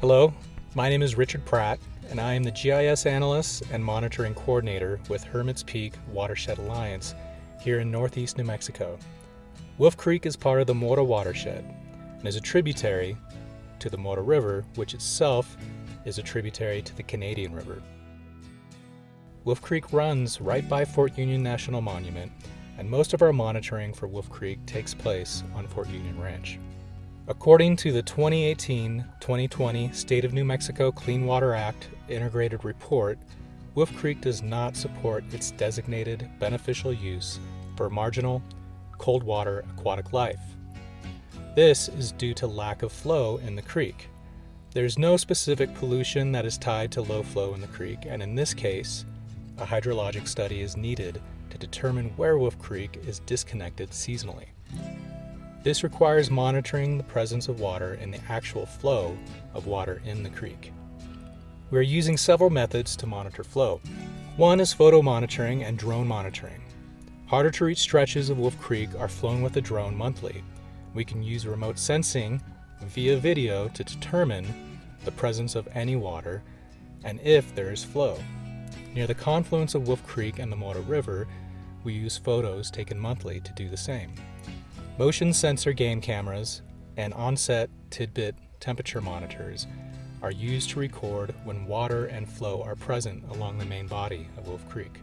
Hello, my name is Richard Pratt, and I am the GIS Analyst and Monitoring Coordinator with Hermit's Peak Watershed Alliance here in northeast New Mexico. Wolf Creek is part of the Mora Watershed and is a tributary to the Mora River, which itself is a tributary to the Canadian River. Wolf Creek runs right by Fort Union National Monument, and most of our monitoring for Wolf Creek takes place on Fort Union Ranch. According to the 2018-2020 State of New Mexico Clean Water Act Integrated Report, Wolf Creek does not support its designated beneficial use for marginal cold water aquatic life. This is due to lack of flow in the creek. There is no specific pollution that is tied to low flow in the creek, and in this case, a hydrologic study is needed to determine where Wolf Creek is disconnected seasonally. This requires monitoring the presence of water and the actual flow of water in the creek. We are using several methods to monitor flow. One is photo monitoring and drone monitoring. Harder to reach stretches of Wolf Creek are flown with a drone monthly. We can use remote sensing via video to determine the presence of any water and if there is flow. Near the confluence of Wolf Creek and the Mora River, we use photos taken monthly to do the same. Motion sensor game cameras and on-set tidbit temperature monitors are used to record when water and flow are present along the main body of Wolf Creek.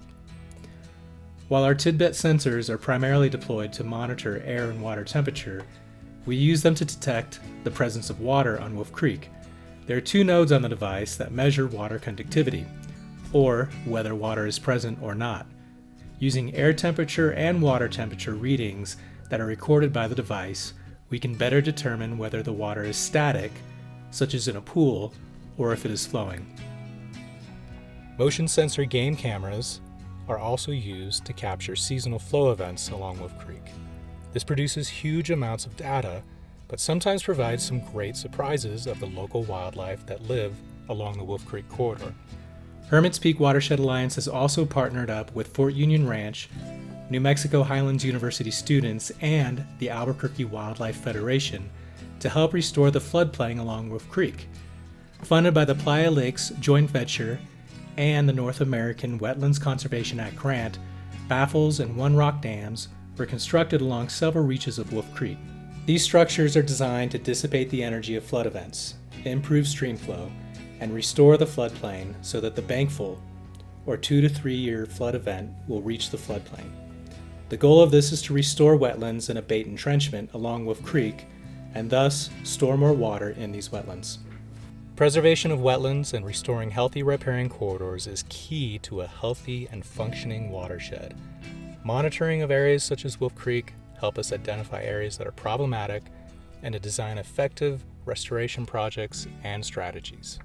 While our tidbit sensors are primarily deployed to monitor air and water temperature, we use them to detect the presence of water on Wolf Creek. There are two nodes on the device that measure water conductivity, or whether water is present or not. Using air temperature and water temperature readings that are recorded by the device, we can better determine whether the water is static, such as in a pool, or if it is flowing. Motion sensor game cameras are also used to capture seasonal flow events along Wolf Creek. This produces huge amounts of data, but sometimes provides some great surprises of the local wildlife that live along the Wolf Creek corridor. Hermit's Peak Watershed Alliance has also partnered up with Fort Union Ranch, New Mexico Highlands University students, and the Albuquerque Wildlife Federation to help restore the floodplain along Wolf Creek. Funded by the Playa Lakes Joint Venture and the North American Wetlands Conservation Act grant, baffles and one-rock dams were constructed along several reaches of Wolf Creek. These structures are designed to dissipate the energy of flood events, improve stream flow, and restore the floodplain so that the bankful, or 2 to 3 year flood event, will reach the floodplain. The goal of this is to restore wetlands and abate entrenchment along Wolf Creek, and thus store more water in these wetlands. Preservation of wetlands and restoring healthy riparian corridors is key to a healthy and functioning watershed. Monitoring of areas such as Wolf Creek help us identify areas that are problematic and to design effective restoration projects and strategies.